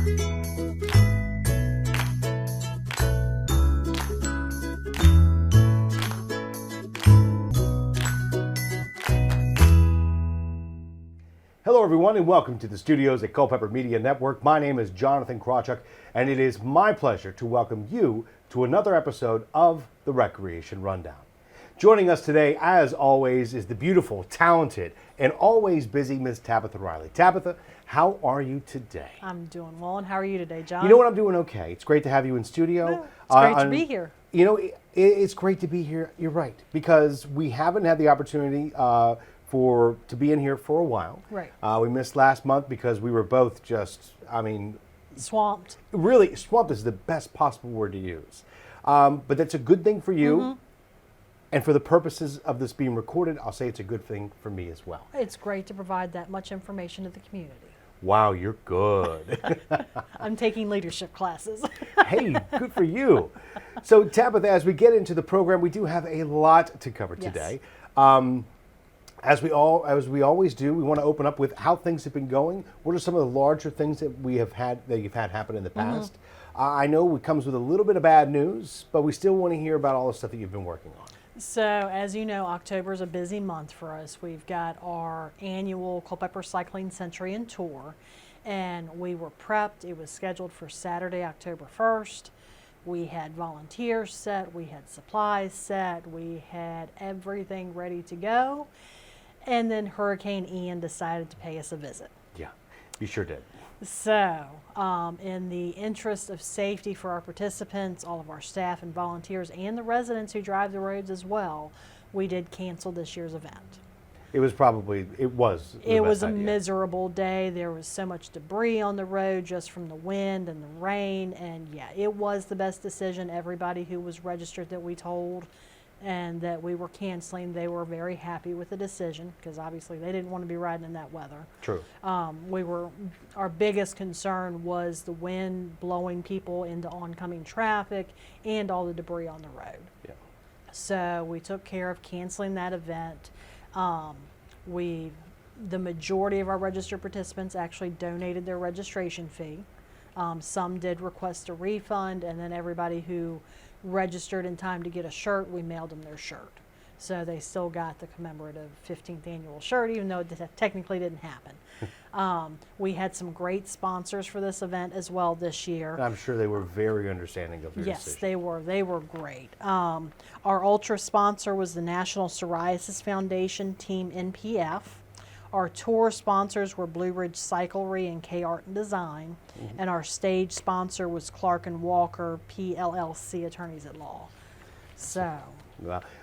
Hello everyone and welcome to the studios at Culpeper Media Network. My name is Jonathan Krawchuk and it is my pleasure to welcome you to another episode of the Recreation Rundown. Joining us today, as always, is the beautiful, talented, and always busy Ms. Tabitha Riley. Tabitha, how are you today? I'm doing well, and how are you today, John? You know what, I'm doing okay. It's great to have you in studio. No, it's great to be here. You know, it's great to be here, you're right, because we haven't had the opportunity to be in here for a while. Right. We missed last month because we were both just, swamped. Really, swamped is the best possible word to use. But that's a good thing for you. Mm-hmm. And for the purposes of this being recorded, I'll say it's a good thing for me as well. It's great to provide that much information to the community. Wow, you're good. I'm taking leadership classes. Hey, good for you. So, Tabitha, as we get into the program, we do have a lot to cover today. As we always do, we want to open up with how things have been going. What are some of the larger things that you've had happen in the past? I know it comes with a little bit of bad news, but we still want to hear about all the stuff that you've been working on. So, as you know, October is a busy month for us. We've got our annual Culpeper Cycling Century and Tour, and we were prepped. It was scheduled for Saturday, October 1st. We had volunteers set, we had supplies set, we had everything ready to go. And then Hurricane Ian decided to pay us a visit. Yeah, you sure did. So, in the interest of safety for our participants, all of our staff and volunteers, and the residents who drive the roads as well, we did cancel this year's event. It was a miserable day. There was so much debris on the road just from the wind and the rain, and yeah, it was the best decision. Everybody who was registered that we told and that we were canceling, they were very happy with the decision because obviously they didn't want to be riding in that weather. True. Our biggest concern was the wind blowing people into oncoming traffic and all the debris on the road. Yeah. So we took care of canceling that event. The majority of our registered participants actually donated their registration fee. Some did request a refund, and then everybody who registered in time to get a shirt, we mailed them their shirt. So they still got the commemorative 15th annual shirt, even though it technically didn't happen. We had some great sponsors for this event as well this year. I'm sure they were very understanding of your decision. Yes, they were. They were great. Our ultra sponsor was the National Psoriasis Foundation, Team NPF. Our tour sponsors were Blue Ridge Cyclery and K Art and Design, and our stage sponsor was Clark and Walker, PLLC Attorneys at Law. So.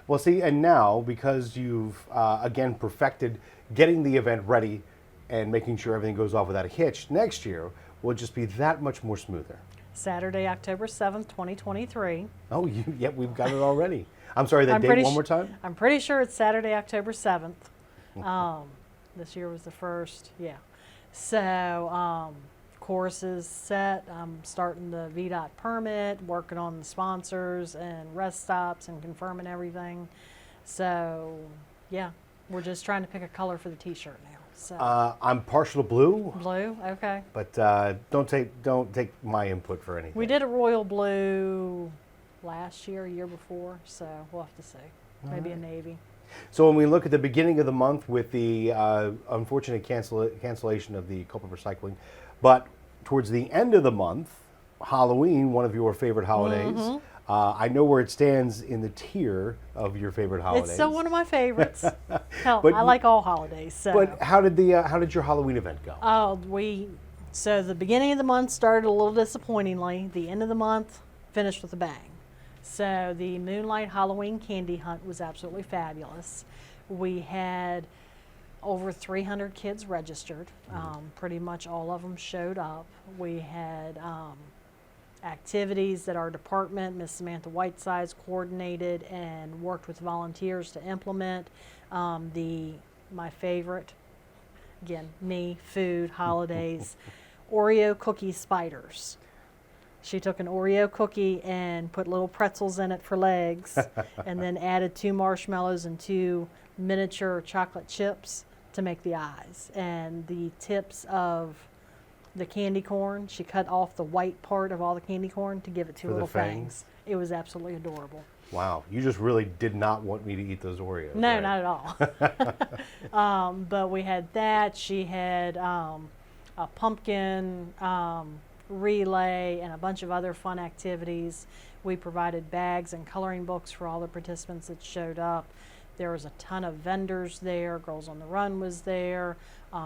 Well, see, and now because you've again perfected getting the event ready and making sure everything goes off without a hitch, next year will just be that much more smoother. Saturday, October 7th, 2023. Oh, yep, we've got it already. I'm sorry, that date one more time? I'm pretty sure it's Saturday, October 7th. This year was the first, yeah. So, courses set. I'm starting the VDOT permit, working on the sponsors and rest stops and confirming everything. So, yeah, we're just trying to pick a color for the T-shirt now. So. I'm partial to blue. Blue, okay. But don't take my input for anything. We did a royal blue last year, year before, so we'll have to see. Maybe a navy. So when we look at the beginning of the month with the unfortunate cancellation of the Culpeper Cycling, but towards the end of the month, Halloween, one of your favorite holidays, I know where it stands in the tier of your favorite holidays. It's still one of my favorites. Hell, I like all holidays. So. But how did your Halloween event go? So the beginning of the month started a little disappointingly. The end of the month finished with a bang. So the Moonlight Halloween Candy Hunt was absolutely fabulous. We had over 300 kids registered. Pretty much all of them showed up. We had activities that our department, Miss Samantha Whitesides, coordinated and worked with volunteers to implement. My favorite, again, food, holidays, Oreo cookie spiders. She took an Oreo cookie and put little pretzels in it for legs and then added 2 marshmallows and 2 miniature chocolate chips to make the eyes. And the tips of the candy corn. She cut off the white part of all the candy corn to give it two For the little fangs? fangs. It was absolutely adorable. Wow, you just really did not want me to eat those Oreos. No, right? not at all. But we had that. She had a pumpkin relay and a bunch of other fun activities. We provided bags and coloring books for all the participants that showed up. There was a ton of vendors there. Girls on the Run was there.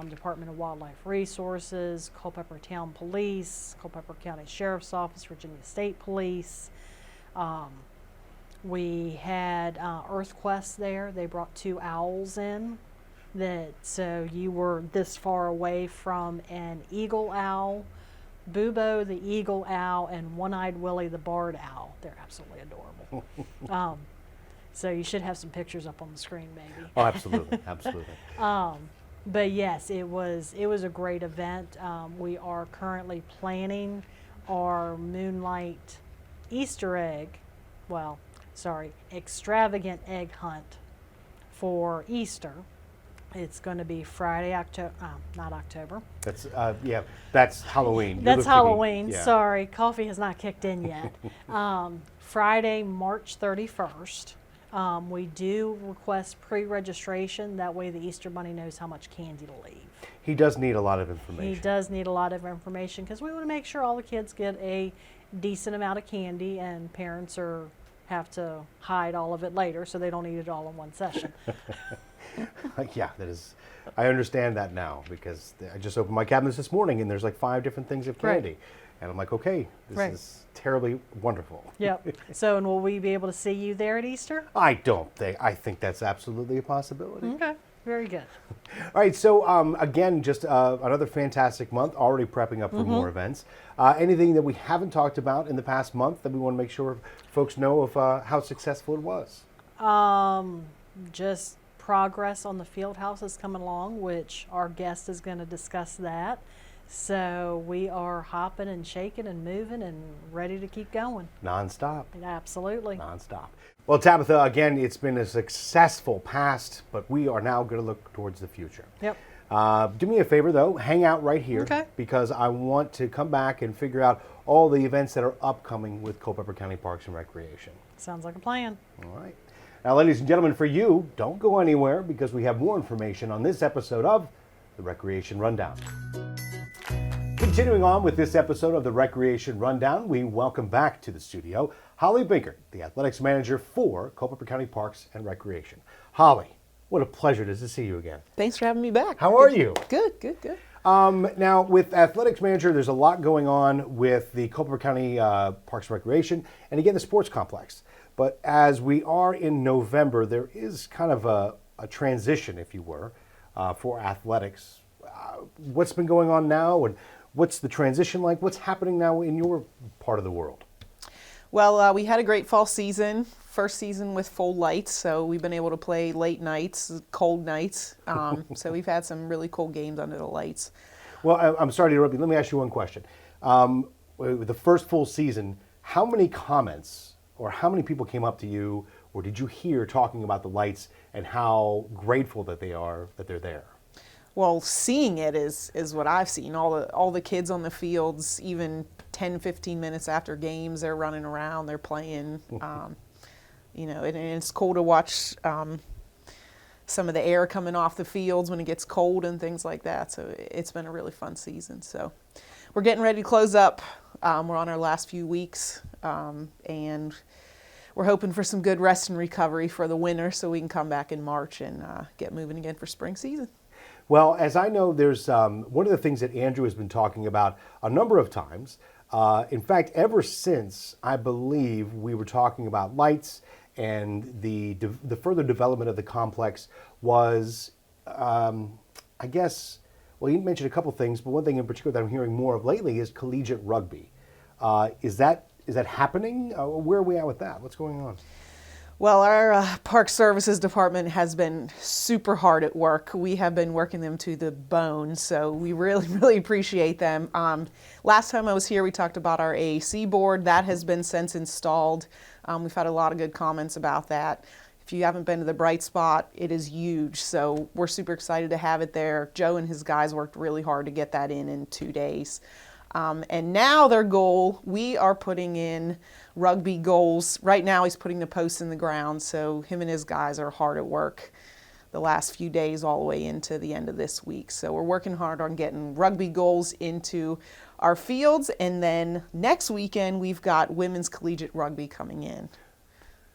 Department of Wildlife Resources, Culpeper Town Police, Culpeper County Sheriff's Office, Virginia State Police. We had EarthQuest there. They brought 2 owls in. So you were this far away from an eagle owl, Bubo the eagle owl, and One-Eyed Willie the barred owl. They're absolutely adorable. So you should have some pictures up on the screen, maybe. Oh, absolutely, absolutely. But yes, it was a great event. We are currently planning our Moonlight Easter egg, extravagant egg hunt for Easter. It's going to be Friday, not October. That's that's Halloween. You're That's thinking- Halloween. yeah. Sorry, coffee has not kicked in yet. Friday, March 31st. We do request pre-registration. That way the Easter Bunny knows how much candy to leave. He does need a lot of information. He does need a lot of information because we want to make sure all the kids get a decent amount of candy, and parents have to hide all of it later so they don't eat it all in one session. Yeah, that is. I understand that now because I just opened my cabinets this morning and there's like 5 different things of Right. candy, and I'm like, okay, this Right. is terribly wonderful. Yep. So, and will we be able to see you there at Easter? I think that's absolutely a possibility. Okay. Very good. All right, so again, just another fantastic month, already prepping up for more events. Anything that we haven't talked about in the past month that we want to make sure folks know of how successful it was? Just progress on the field house is coming along, which our guest is going to discuss that. So we are hopping and shaking and moving and ready to keep going. Nonstop. Absolutely. Nonstop. Well, Tabitha, again, it's been a successful past, but we are now going to look towards the future. Yep. Do me a favor, though. Hang out right here. Okay. Because I want to come back and figure out all the events that are upcoming with Culpeper County Parks and Recreation. Sounds like a plan. All right. Now, ladies and gentlemen, for you, don't go anywhere because we have more information on this episode of the Recreation Rundown. Continuing on with this episode of the Recreation Rundown, we welcome back to the studio Holly Binkert, the athletics manager for Culpeper County Parks and Recreation. Holly, what a pleasure it is to see you again. Thanks for having me back. How are you? Good, good, good. Now, with athletics manager, there's a lot going on with the Culpeper County Parks and Recreation, and again, the sports complex. But as we are in November, there is kind of a transition, if you were, for athletics. What's been going on now, and what's the transition like? What's happening now in your part of the world? Well, we had a great fall season, first season with full lights, so we've been able to play late nights, cold nights. So we've had some really cool games under the lights. Well, I'm sorry to interrupt you. Let me ask you one question. With the first full season, how many comments or how many people came up to you or did you hear talking about the lights and how grateful that they are that they're there? Well, seeing it is what I've seen. All the kids on the fields, even 10, 15 minutes after games, they're running around, they're playing. You know, and it's cool to watch some of the air coming off the fields when it gets cold and things like that. So it's been a really fun season. So we're getting ready to close up. We're on our last few weeks, and we're hoping for some good rest and recovery for the winter so we can come back in March and get moving again for spring season. Well, as I know, there's one of the things that Andrew has been talking about a number of times. In fact, ever since I believe we were talking about lights and the further development of the complex was, I guess, well, you mentioned a couple things, but one thing in particular that I'm hearing more of lately is collegiate rugby. Is that happening? Where are we at with that? What's going on? Well, our Park Services Department has been super hard at work. We have been working them to the bone, so we really, really appreciate them. Last time I was here, we talked about our AAC board. That has been since installed. We've had a lot of good comments about that. If you haven't been to the Bright Spot, it is huge. So we're super excited to have it there. Joe and his guys worked really hard to get that in 2 days. And now their goal, we are putting in rugby goals. Right now he's putting the posts in the ground, so him and his guys are hard at work the last few days all the way into the end of this week. So we're working hard on getting rugby goals into our fields, and then next weekend we've got women's collegiate rugby coming in.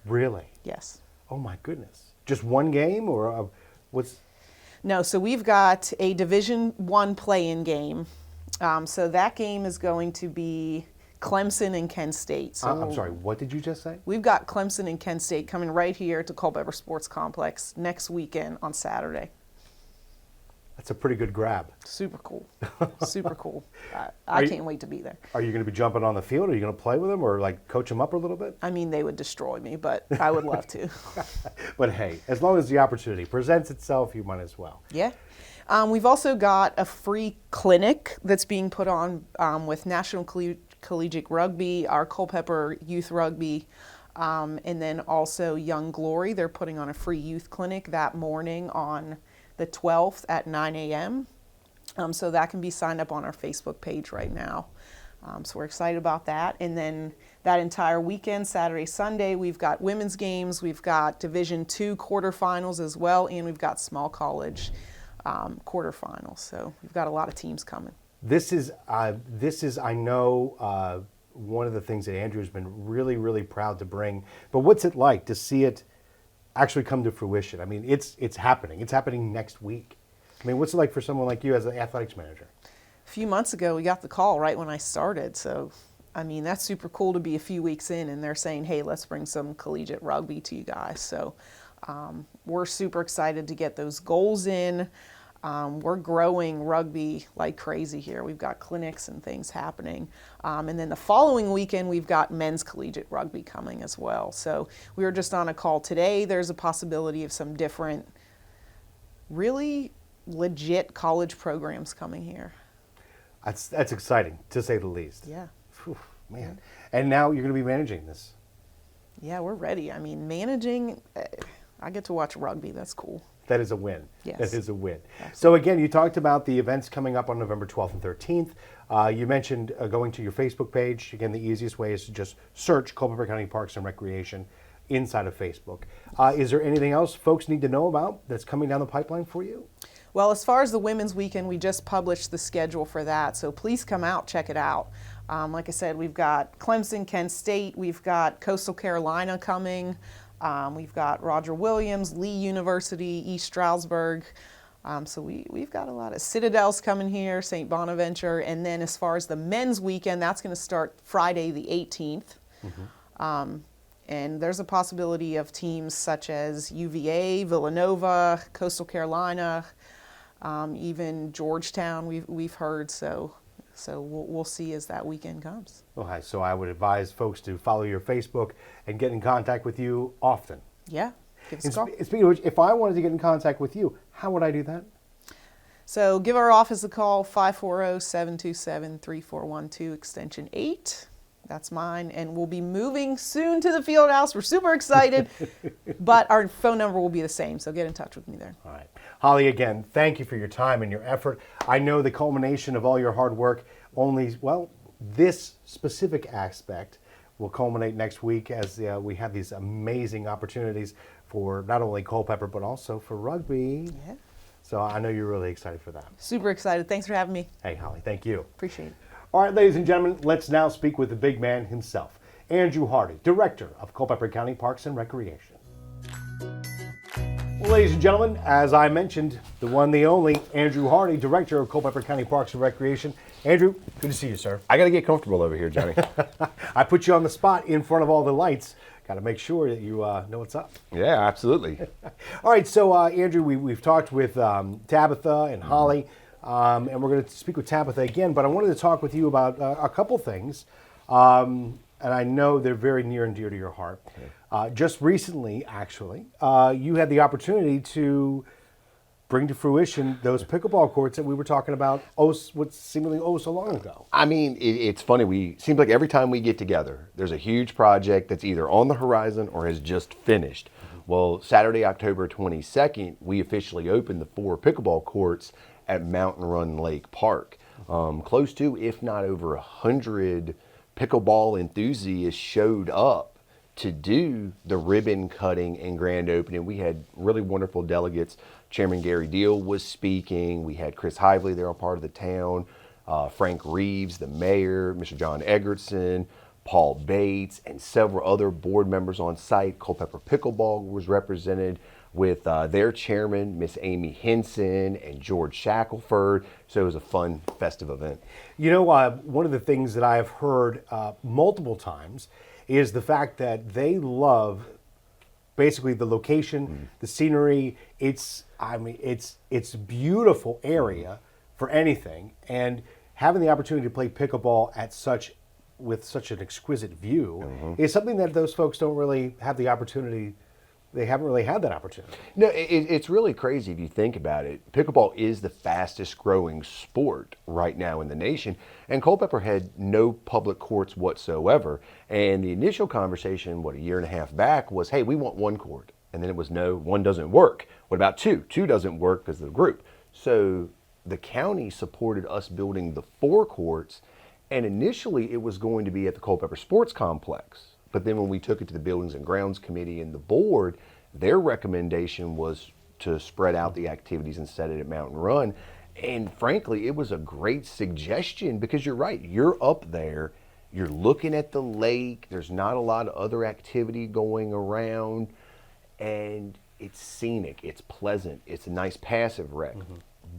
Really? Yes. Oh my goodness. Just one game, or what's? No, so we've got a Division I play-in game. So that game is going to be Clemson and Kent State. So I'm sorry, what did you just say? we've got Clemson and Kent State coming right here to Culpeper Sports Complex next weekend on Saturday. That's a pretty good grab. Super cool. Super cool. I can't wait to be there. Are you going to be jumping on the field? Are you going to play with them or like coach them up a little bit? I mean, they would destroy me, but I would love to. But hey, as long as the opportunity presents itself, you might as well. Yeah. We've also got a free clinic that's being put on with National Collegiate Rugby, our Culpeper Youth Rugby, and then also Young Glory. They're putting on a free youth clinic that morning on the 12th at 9 a.m. So that can be signed up on our Facebook page right now. So we're excited about that. And then that entire weekend, Saturday, Sunday, we've got women's games, we've got Division II quarterfinals as well, and we've got small college quarterfinals. So we've got a lot of teams coming. This is I know, one of the things that Andrew's been really, really proud to bring. But what's it like to see it actually come to fruition? I mean, it's happening. It's happening next week. I mean, what's it like for someone like you as an athletics manager? A few months ago, we got the call right when I started. So, I mean, that's super cool to be a few weeks in and they're saying, hey, let's bring some collegiate rugby to you guys. So we're super excited to get those goals in. We're growing rugby like crazy here. We've got clinics and things happening. And then the following weekend, we've got men's collegiate rugby coming as well. So we were just on a call today. There's a possibility of some different, really legit college programs coming here. That's exciting, to say the least. Yeah. Whew, man. And now you're going to be managing this. Yeah, we're ready. I mean, managing, I get to watch rugby. That's cool. That is a win. Yes. That is a win. Absolutely. So again, you talked about the events coming up on November 12th and 13th. You mentioned going to your Facebook page. Again, the easiest way is to just search Culpeper County Parks and Recreation inside of Facebook. Is there anything else folks need to know about that's coming down the pipeline for you? Well, as far as the women's weekend, we just published the schedule for that. So please come out, check it out. Like I said, we've got Clemson, Kent State. We've got Coastal Carolina coming. We've got Roger Williams, Lee University, East Stroudsburg. So we've got a lot of Citadel's coming here, St. Bonaventure. And then as far as the men's weekend, that's going to start Friday the 18th. Mm-hmm. And there's a possibility of teams such as UVA, Villanova, Coastal Carolina, even Georgetown we've heard. So we'll see as that weekend comes. Okay, so I would advise folks to follow your Facebook and get in contact with you often. Yeah, give us a call. Speaking of which, if I wanted to get in contact with you, how would I do that? So give our office a call, 540-727-3412, extension 8. That's mine, and we'll be moving soon to the field house. We're super excited, but our phone number will be the same, so get in touch with me there. All right. Holly, again, thank you for your time and your effort. I know the culmination of all your hard work this specific aspect will culminate next week as we have these amazing opportunities for not only Culpeper, but also for rugby. Yeah. So I know you're really excited for that. Super excited. Thanks for having me. Hey, Holly, thank you. Appreciate it. All right, ladies and gentlemen, let's now speak with the big man himself, Andrew Hardy, Director of Culpeper County Parks and Recreation. Well, ladies and gentlemen, as I mentioned, the one, the only, Andrew Hardy, Director of Culpeper County Parks and Recreation. Andrew, good to see you, sir. I got to get comfortable over here, Johnny. I put you on the spot in front of all the lights. Got to make sure that you know what's up. Yeah, absolutely. All right, so Andrew, we've talked with Tabitha and Holly, and we're going to speak with Tabitha again, but I wanted to talk with you about a couple things, and I know they're very near and dear to your heart. Okay. Just recently, actually, you had the opportunity to bring to fruition those pickleball courts that we were talking about seemingly so long ago. I mean, it's funny. Seems like every time we get together, there's a huge project that's either on the horizon or has just finished. Well, Saturday, October 22nd, we officially opened the 4 pickleball courts at Mountain Run Lake Park. Close to, if not over 100 pickleball enthusiasts showed up to do the ribbon cutting and grand opening. We had really wonderful delegates. Chairman Gary Deal was speaking. We had Chris Hively there, a part of the town. Frank Reeves, the mayor, Mr. John Eggertson, Paul Bates, and several other board members on site. Culpeper Pickleball was represented with their chairman, Miss Amy Henson, and George Shackelford. So it was a fun, festive event. You know, one of the things that I have heard multiple times is the fact that they love basically the location, the scenery. It's a beautiful area for anything, and having the opportunity to play pickleball with such an exquisite view is something that those folks don't really have the opportunity. They haven't really had that opportunity. No, it's really crazy if you think about it. Pickleball is the fastest growing sport right now in the nation, and Culpeper had no public courts whatsoever. And the initial conversation, a year and a half back, was, hey, we want 1 court. And then it was, no, 1 doesn't work. What about 2? 2 doesn't work because of the group. So the county supported us building the 4 courts, and initially it was going to be at the Culpeper Sports Complex. But then when we took it to the Buildings and Grounds Committee and the board, their recommendation was to spread out the activities and set it at Mountain Run. And frankly, it was a great suggestion because you're right. You're up there, you're looking at the lake, there's not a lot of other activity going around, and it's scenic, it's pleasant, it's a nice passive rec.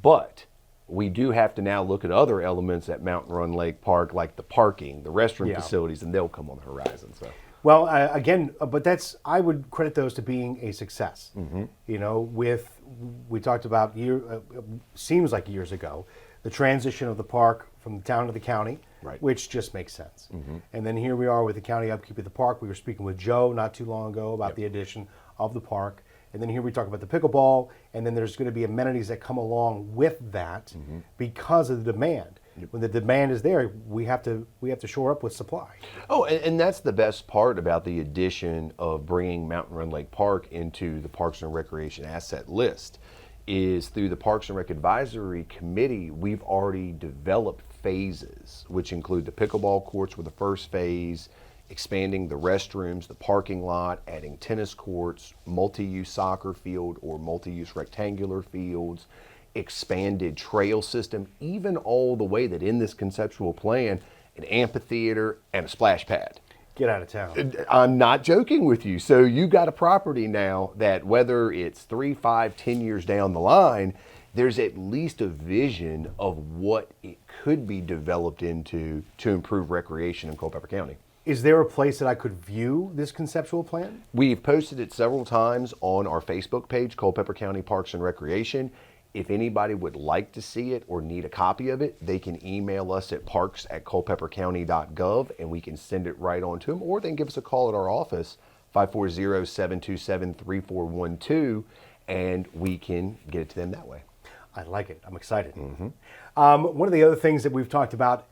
But we do have to now look at other elements at Mountain Run Lake Park, like the parking, the restroom facilities, and they'll come on the horizon. So, well, again, but I would credit those to being a success. You know, we talked about seems like years ago, the transition of the park from the town to the county, right, which just makes sense. And then here we are with the county upkeep of the park. We were speaking with Joe not too long ago about the addition of the park. And then here we talk about the pickleball, and then there's going to be amenities that come along with that because of the demand. When the demand is there, we have to shore up with supply. Oh, and that's the best part about the addition of bringing Mountain Run Lake Park into the Parks and Recreation asset list is through the Parks and Rec Advisory Committee, we've already developed phases, which include the pickleball courts with the first phase, expanding the restrooms, the parking lot, adding tennis courts, multi-use soccer field or multi-use rectangular fields, expanded trail system, even all the way that in this conceptual plan, an amphitheater and a splash pad. Get out of town. I'm not joking with you. So you got a property now that whether it's 3, 5, 10 years down the line, there's at least a vision of what it could be developed into to improve recreation in Culpeper County. Is there a place that I could view this conceptual plan? We've posted it several times on our Facebook page, Culpeper County Parks and Recreation. If anybody would like to see it or need a copy of it, they can email us at parks@culpepercounty.gov and we can send it right on to them, or they can give us a call at our office, 540-727-3412, and we can get it to them that way. I like it. I'm excited. One of the other things that we've talked about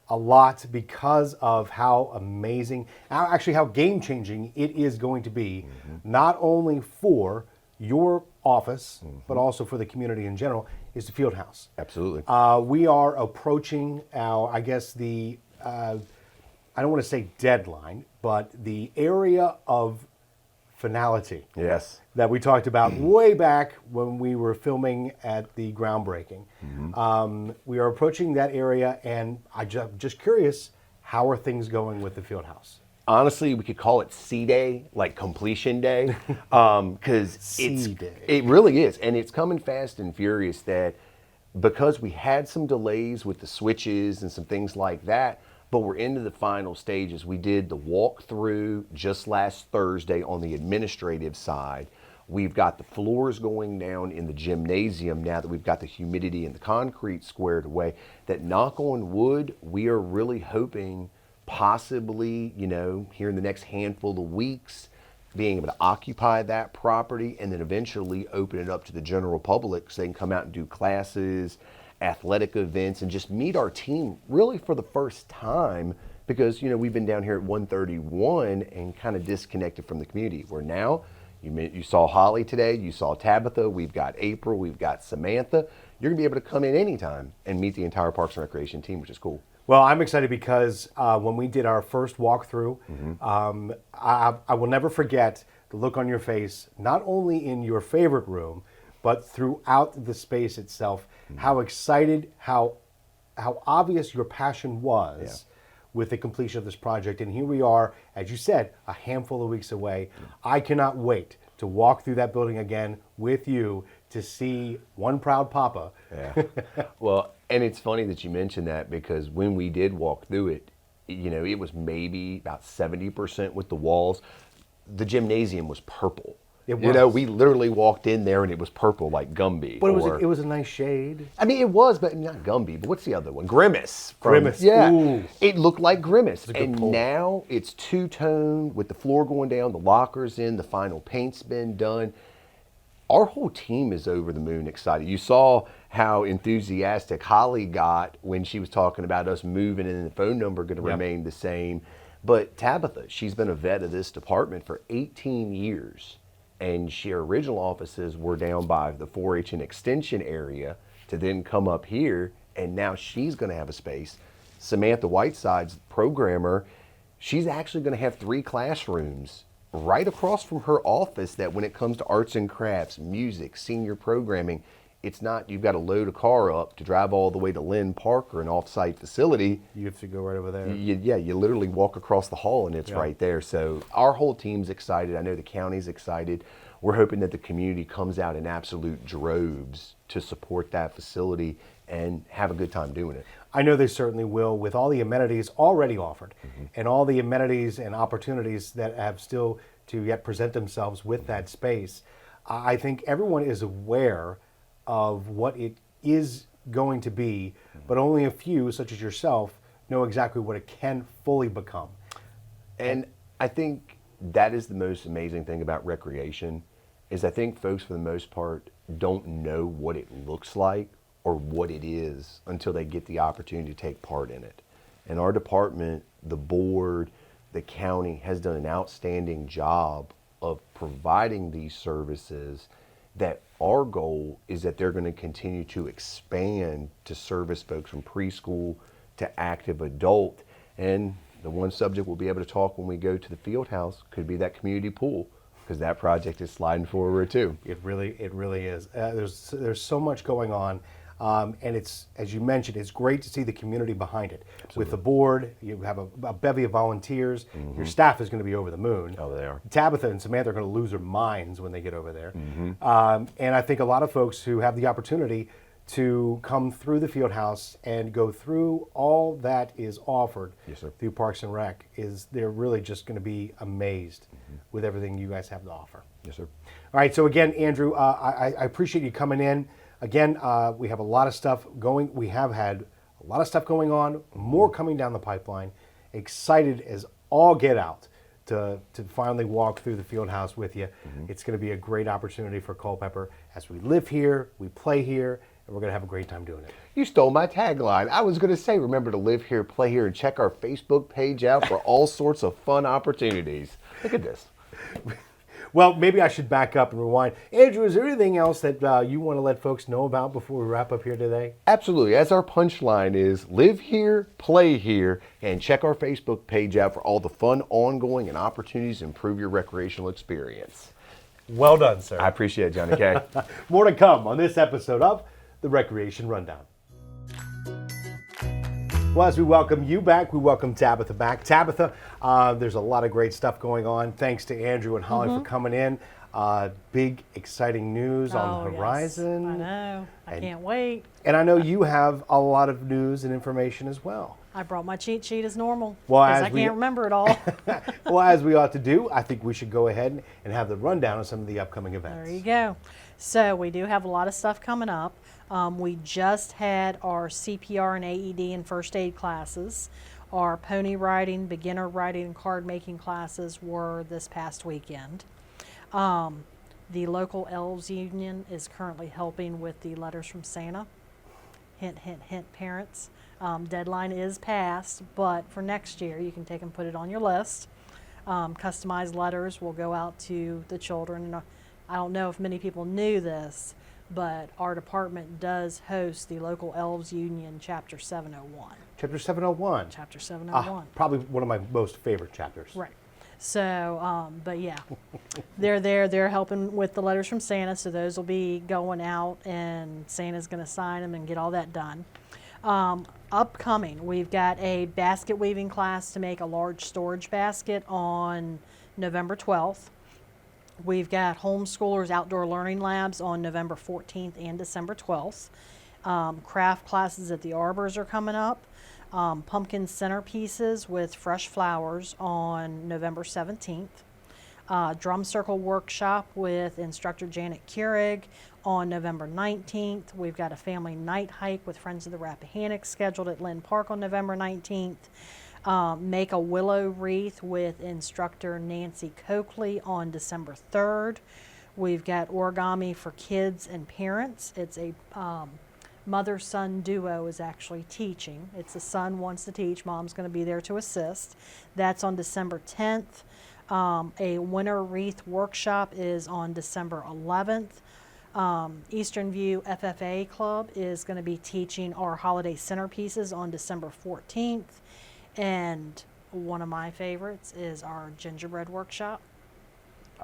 a lot because of how amazing, actually how game-changing it is going to be, not only for your office, but also for the community in general, is the field house. Absolutely. We are approaching our, I guess I don't want to say deadline, but the area of finality. Yes. That we talked about way back when we were filming at the groundbreaking. We are approaching that area, and I'm just curious, how are things going with the field house? Honestly, we could call it C-Day, like completion day, because it really is. And it's coming fast and furious that because we had some delays with the switches and some things like that, but we're into the final stages. We did the walkthrough just last Thursday on the administrative side. We've got the floors going down in the gymnasium now that we've got the humidity and the concrete squared away. That, knock on wood, we are really hoping possibly, here in the next handful of weeks, being able to occupy that property and then eventually open it up to the general public so they can come out and do classes, athletic events, and just meet our team really for the first time, because we've been down here at 131 and kind of disconnected from the community, where now You saw Holly today. You saw Tabitha. We've got April. We've got Samantha. You're going to be able to come in anytime and meet the entire Parks and Recreation team, which is cool. Well, I'm excited because when we did our first walkthrough, I will never forget the look on your face, not only in your favorite room, but throughout the space itself, how excited, how obvious your passion was with the completion of this project. And here we are, as you said, a handful of weeks away. I cannot wait to walk through that building again with you to see one proud papa. Yeah. Well, and it's funny that you mentioned that, because when we did walk through it, you know, it was maybe about 70% with the walls. The gymnasium was purple. It You know, was. we literally walked in there and it was purple like Gumby. But or- it was a nice shade. I mean, it was, but not Gumby. But what's the other one? Grimace. Grimace. Yeah. Ooh. It looked like Grimace. a good And pull. now it's two-tone with the floor going down, the lockers in, the final paint's been done. Our whole team is over the moon excited. You saw how enthusiastic Holly got when she was talking about us moving and the phone number going to remain the same. But Tabitha, she's been a vet of this department for 18 years. And her original offices were down by the 4-H and extension area to then come up here. And now she's going to have a space. Samantha Whiteside's programmer, she's actually going to have 3 classrooms right across from her office, that when it comes to arts and crafts, music, senior programming, it's not you've got to load a car up to drive all the way to Lynn Park or an off-site facility. You have to go right over there. You literally walk across the hall and it's right there. So our whole team's excited. I know the county's excited. We're hoping that the community comes out in absolute droves to support that facility and have a good time doing it. I know they certainly will, with all the amenities already offered and all the amenities and opportunities that have still to yet present themselves with that space. I think everyone is aware of what it is going to be, but only a few, such as yourself, know exactly what it can fully become. And I think that is the most amazing thing about recreation, is I think folks for the most part don't know what it looks like or what it is until they get the opportunity to take part in it. And our department, the board, the county has done an outstanding job of providing these services, that our goal is that they're going to continue to expand to service folks from preschool to active adult. And the one subject we'll be able to talk when we go to the field house could be that community pool, because that project is sliding forward too. It really is. There's so much going on. And it's, as you mentioned, it's great to see the community behind it. Absolutely. With the board, you have a bevy of volunteers. Your staff is going to be over the moon. Oh, they are. Tabitha and Samantha are going to lose their minds when they get over there. And I think a lot of folks who have the opportunity to come through the field house and go through all that is offered through Parks and Rec, they're really just going to be amazed with everything you guys have to offer. Yes, sir. All right, so again, Andrew, I appreciate you coming in. Again, we have a lot of stuff going. We have had a lot of stuff going on, more coming down the pipeline. Excited as all get out to finally walk through the field house with you. It's going to be a great opportunity for Culpeper as we live here, we play here, and we're going to have a great time doing it. You stole my tagline. I was going to say, remember to live here, play here, and check our Facebook page out for all sorts of fun opportunities. Look at this. Well, maybe I should back up and rewind. Andrew, is there anything else that you want to let folks know about before we wrap up here today? Absolutely. As our punchline is, live here, play here, and check our Facebook page out for all the fun, ongoing, and opportunities to improve your recreational experience. Well done, sir. I appreciate it, Johnny K. More to come on this episode of the Recreation Rundown. Well, as we welcome you back, we welcome Tabitha back. Tabitha, there's a lot of great stuff going on. Thanks to Andrew and Holly for coming in. Big, exciting news on the horizon. Yes. I know. I can't wait. And I know you have a lot of news and information as well. I brought my cheat sheet as normal, Well, because as I we- can't remember it all. Well, as we ought to do, I think we should go ahead and have the rundown of some of the upcoming events. There you go. So we do have a lot of stuff coming up. We just had our CPR and AED and first aid classes. Our pony riding, beginner riding, and card making classes were this past weekend. The local Elves Union is currently helping with the letters from Santa. Hint, hint, hint, parents. Deadline is passed, but for next year you can take and put it on your list. Customized letters will go out to the children. I don't know if many people knew this, but our department does host the local Elves Union Chapter 701. Chapter 701. Chapter 701. Probably one of my most favorite chapters. Right. So, but yeah, they're there. They're helping with the letters from Santa. So those will be going out, and Santa's going to sign them and get all that done. Upcoming, we've got a basket weaving class to make a large storage basket on November 12th. We've got homeschoolers outdoor learning labs on November 14th and December 12th. Craft classes at the Arbors are coming up. Pumpkin centerpieces with fresh flowers on November 17th. Drum circle workshop with instructor Janet Keurig on November 19th. We've got a family night hike with Friends of the Rappahannock scheduled at Lynn Park on November 19th. Make a willow wreath with instructor Nancy Coakley on December 3rd. We've got origami for kids and parents. It's a mother-son duo is actually teaching. It's the son wants to teach, mom's going to be there to assist. That's on December 10th. A winter wreath workshop is on December 11th. Eastern View FFA Club is going to be teaching our holiday centerpieces on December 14th. And one of my favorites is our gingerbread workshop.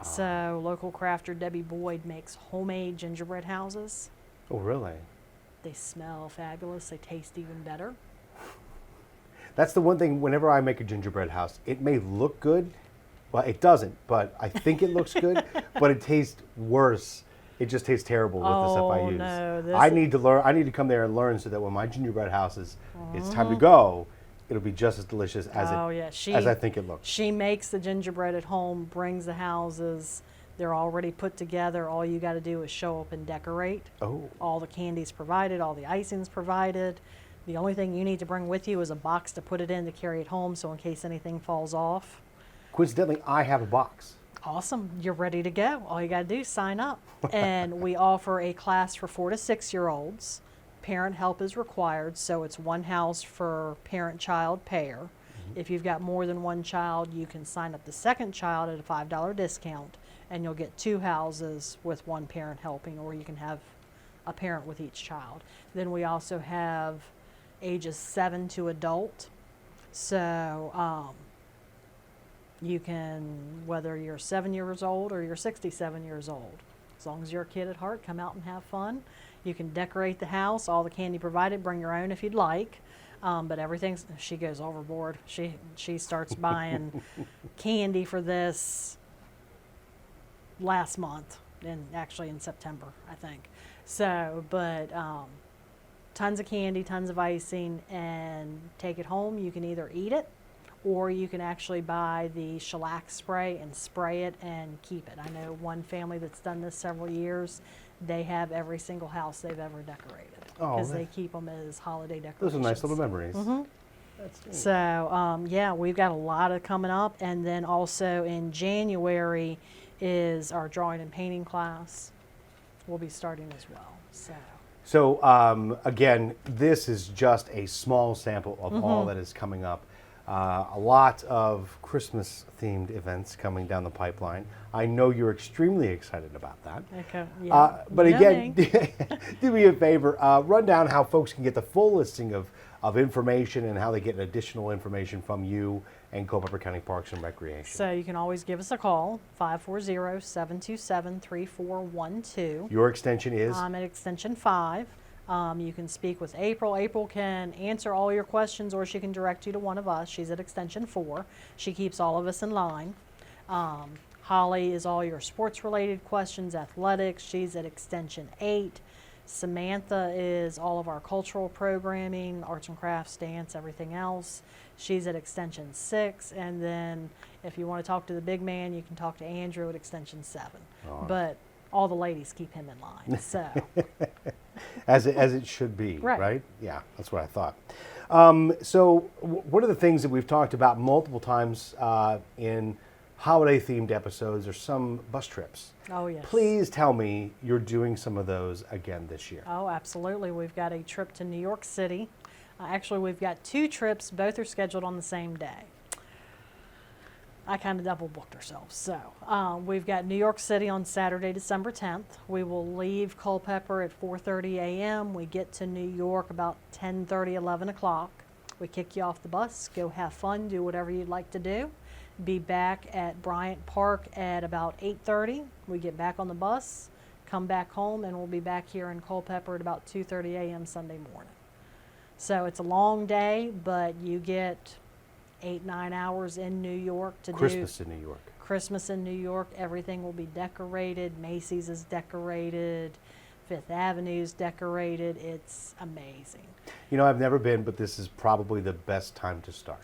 So local crafter Debbie Boyd makes homemade gingerbread houses. Oh, really? They smell fabulous. They taste even better. That's the one thing, whenever I make a gingerbread house, it may look good. Well, it doesn't, but I think it looks good, but it tastes worse. It just tastes terrible with the stuff I use. No, I need to learn. I need to come there and learn so that when my gingerbread house it's time to go, it'll be just as delicious as as I think it looks. She makes the gingerbread at home, brings the houses. They're already put together. All you got to do is show up and decorate. Oh. All the candy's provided, all the icing's provided. The only thing you need to bring with you is a box to put it in to carry it home, so in case anything falls off. Coincidentally, I have a box. Awesome. You're ready to go. All you got to do is sign up. And we offer a class for 4 to 6 year olds. Parent help is required, so it's one house for parent-child pair. If you've got more than one child, you can sign up the second child at a $5 discount, and you'll get 2 houses with one parent helping, or you can have a parent with each child. Then we also have ages 7 to adult. So you can, whether you're 7 years old or you're 67 years old, as long as you're a kid at heart, come out and have fun. You can decorate the house, all the candy provided, bring your own if you'd like. But everything's, she goes overboard. She starts buying candy for this last month, and actually in September, I think. So, but tons of candy, tons of icing, and take it home. You can either eat it, or you can actually buy the shellac spray and spray it and keep it. I know one family that's done this several years. They have every single house they've ever decorated because they keep them as holiday decorations. Those are nice little memories. That's neat. So, yeah, we've got a lot of coming up. And then also in January is our drawing and painting class. We'll be starting as well. So again, this is just a small sample of all that is coming up. A lot of Christmas-themed events coming down the pipeline. I know you're extremely excited about that. Okay. Yeah. But again, do me a favor, run down how folks can get the full listing of information and how they get additional information from you and Culpeper County Parks and Recreation. So you can always give us a call, 540-727-3412. Your extension is? I'm at extension 5. You can speak with April. April can answer all your questions, or she can direct you to one of us. She's at extension 4. She keeps all of us in line. Holly is all your sports-related questions, athletics. She's at extension 8. Samantha is all of our cultural programming, arts and crafts, dance, everything else. She's at extension 6. And then if you want to talk to the big man, you can talk to Andrew at extension 7. Right. But all the ladies keep him in line. So. As it should be, Right. right? Yeah, that's what I thought. So one of the things that we've talked about multiple times in holiday-themed episodes are some bus trips. Oh, yes. Please tell me you're doing some of those again this year. Oh, absolutely. We've got a trip to New York City. Actually, we've got 2 trips. Both are scheduled on the same day. I kind of double booked ourselves. So we've got New York City on Saturday, December 10th. We will leave Culpeper at 4:30 a.m. We get to New York about 10:30, 11 o'clock. We kick you off the bus, go have fun, do whatever you'd like to do. Be back at Bryant Park at about 8:30. We get back on the bus, come back home, and we'll be back here in Culpeper at about 2:30 a.m. Sunday morning. So it's a long day, but you get 8-9 hours in New York to Christmas in New York. Christmas in New York. Everything will be decorated. Macy's is decorated. Fifth Avenue's decorated. It's amazing. You know, I've never been, but this is probably the best time to start.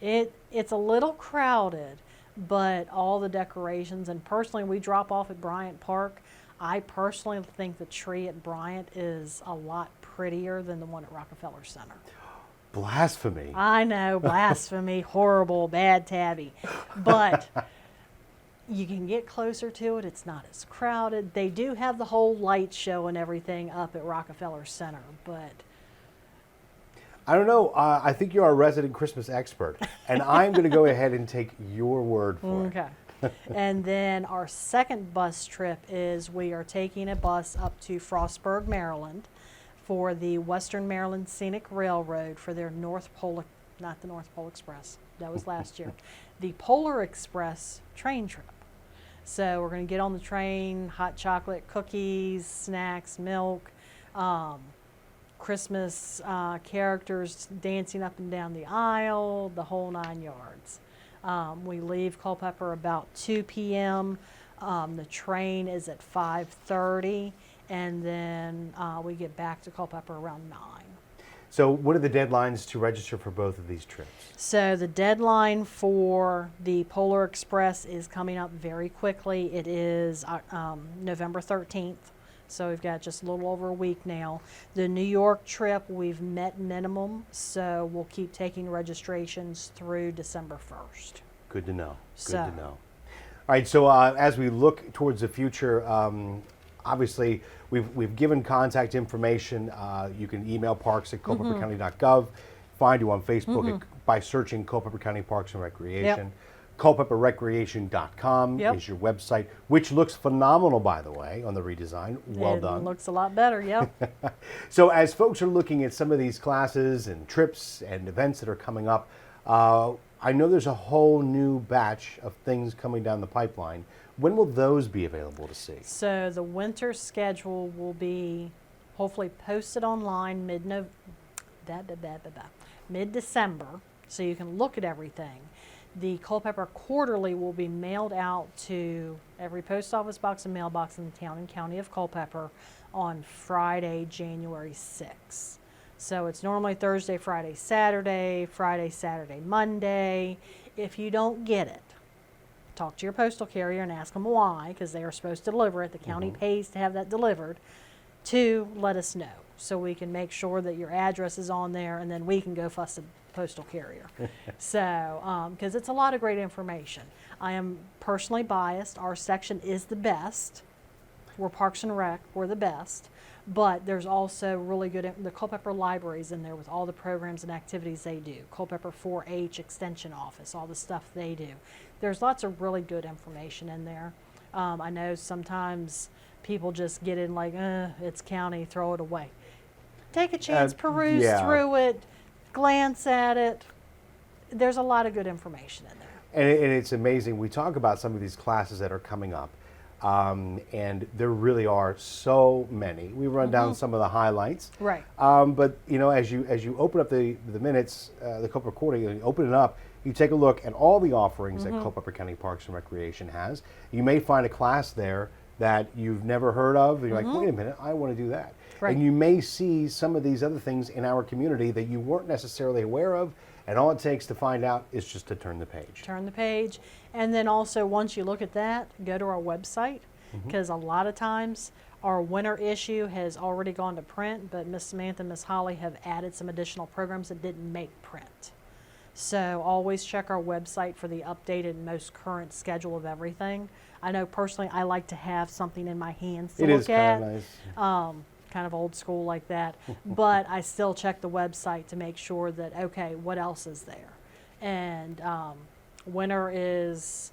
It's a little crowded, but all the decorations, and personally we drop off at Bryant Park. I personally think the tree at Bryant is a lot prettier than the one at Rockefeller Center. Blasphemy. I know, blasphemy, horrible, bad Tabby. But you can get closer to it. It's not as crowded. They do have the whole light show and everything up at Rockefeller Center, but I don't know. I think you're our resident Christmas expert, and I'm going to go ahead and take your word for it. okay. And then our second bus trip is we are taking a bus up to Frostburg, Maryland, for the Western Maryland Scenic Railroad for their North Pole, not the North Pole Express, that was last year, the Polar Express train trip. So we're going to get on the train, hot chocolate, cookies, snacks, milk, Christmas characters dancing up and down the aisle, the whole 9 yards. We leave Culpeper about 2 p.m. The train is at 5:30. And then we get back to Culpeper around 9. So what are the deadlines to register for both of these trips? So the deadline for the Polar Express is coming up very quickly. It is November 13th. So we've got just a little over a week now. The New York trip, we've met minimum, so we'll keep taking registrations through December 1st. Good to know. Good So- to know. All right, so as we look towards the future, obviously we've given contact information. You can email parks at culpepercounty.gov. Find you on Facebook by searching Culpeper County Parks and Recreation. Culpeperrecreation.com Yep. is your website, which looks phenomenal, by the way, on the redesign. Well It done. looks a lot better, yep. So as folks are looking at some of these classes and trips and events that are coming up, I know there's a whole new batch of things coming down the pipeline. When will those be available to see? So the winter schedule will be hopefully posted online mid-December, so you can look at everything. The Culpeper Quarterly will be mailed out to every post office box and mailbox in the town and county of Culpeper on Friday, January 6th. So it's normally Thursday, Friday, Saturday, Friday, Saturday, Monday. If you don't get it, talk to your postal carrier and ask them why, because they are supposed to deliver it. The county pays to have that delivered. 2, let us know so we can make sure that your address is on there, and then we can go fuss the postal carrier. So, because it's a lot of great information. I am personally biased. Our section is the best. We're Parks and Rec. We're the best. But there's also really good, the Culpeper Library's in there with all the programs and activities they do. Culpeper 4-H Extension Office, all the stuff they do. There's lots of really good information in there. I know sometimes people just get in like, it's county, throw it away. Take a chance, peruse yeah. through it, glance at it. There's a lot of good information in there. And it's amazing. We talk about some of these classes that are coming up, and there really are so many. We run down some of the highlights. Right. But you know, as you open up the minutes, the Culpeper Quarterly, you open it up, you take a look at all the offerings that Culpeper County Parks and Recreation has. You may find a class there that you've never heard of, and you're like, wait a minute, I want to do that. Right. And you may see some of these other things in our community that you weren't necessarily aware of, and all it takes to find out is just to turn the page. Turn the page. And then also, once you look at that, go to our website, because a lot of times our winter issue has already gone to print, but Miss Samantha and Miss Holly have added some additional programs that didn't make print. So always check our website for the updated, most current schedule of everything. I know personally I like to have something in my hands to It look is at. kind of nice. Kind of old school like that, but I still check the website to make sure that, okay, what else is there? And Winter is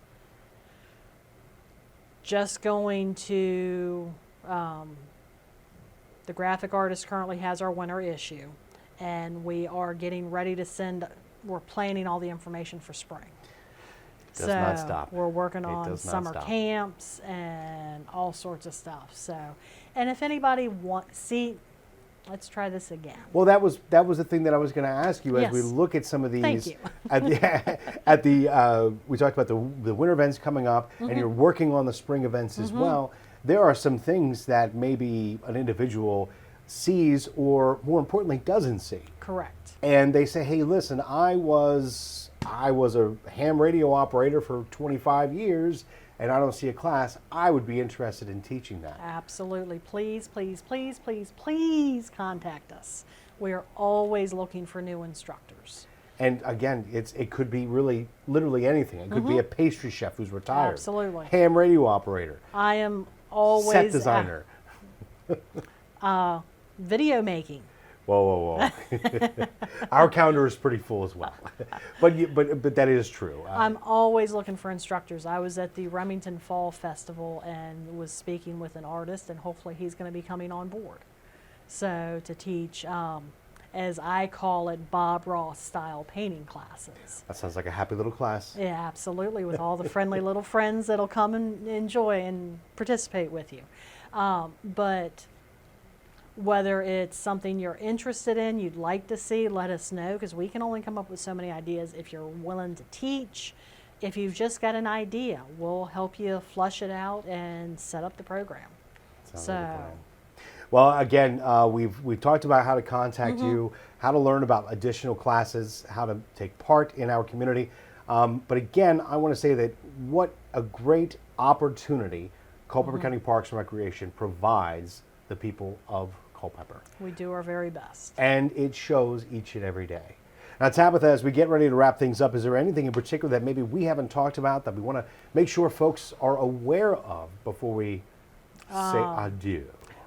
just going to, the graphic artist currently has our winter issue, and we are getting ready to send, we're planning all the information for spring. Does not stop. We're working It on does not summer stop. camps and all sorts of stuff. So, and if anybody let's try this again. Well, that was the thing that I was going to ask you as we Yes. look at some of these. Thank you. At the we talked about the winter events coming up, and you're working on the spring events as well. There are some things that maybe an individual sees, or more importantly, doesn't see. Correct. And they say, "Hey, listen, I was a ham radio operator for 25 years, and I don't see a class. I would be interested in teaching that." Absolutely. Please, please, please, please, please contact us. We are always looking for new instructors. And again, it could be really literally anything. It could be a pastry chef who's retired. Absolutely. Ham radio operator. I am always Set designer. Video making. Whoa. Our calendar is pretty full as well. But that is true. I'm always looking for instructors. I was at the Remington Fall Festival and was speaking with an artist, and hopefully he's going to be coming on board. So to teach, as I call it, Bob Ross style painting classes. That sounds like a happy little class. Yeah, absolutely, with all the friendly little friends that'll come and enjoy and participate with you. But whether it's something you're interested in, you'd like to see, let us know, because we can only come up with so many ideas. If you're willing to teach, if you've just got an idea, we'll help you flush it out and set up the program. Sounds like a plan. Well, again, we've talked about how to contact you, how to learn about additional classes, how to take part in our community. But again, I want to say that what a great opportunity Culpeper County Parks and Recreation provides the people of Culpeper. We do our very best. And it shows each and every day. Now, Tabitha, as we get ready to wrap things up, is there anything in particular that maybe we haven't talked about that we want to make sure folks are aware of before we say adieu?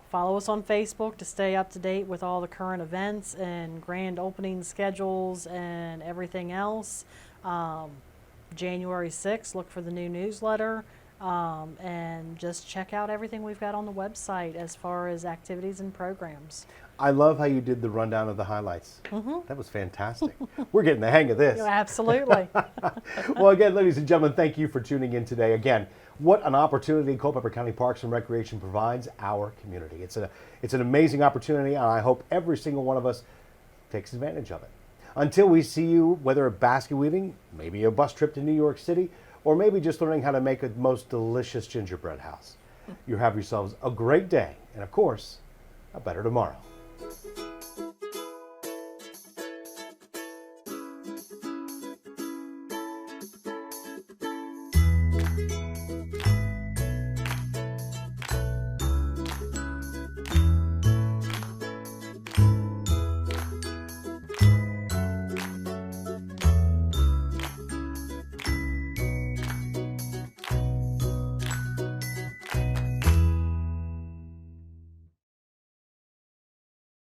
Follow us on Facebook to stay up to date with all the current events and grand opening schedules and everything else. January 6th, look for the new newsletter. And just check out everything we've got on the website as far as activities and programs. I love how you did the rundown of the highlights. That was fantastic. We're getting the hang of this. Absolutely. Well, again, ladies and gentlemen, thank you for tuning in today. Again, what an opportunity Culpeper County Parks and Recreation provides our community. It's an amazing opportunity, and I hope every single one of us takes advantage of it. Until we see you, whether at basket weaving, maybe a bus trip to New York City, or maybe just learning how to make a most delicious gingerbread house. You have yourselves a great day, and of course, a better tomorrow.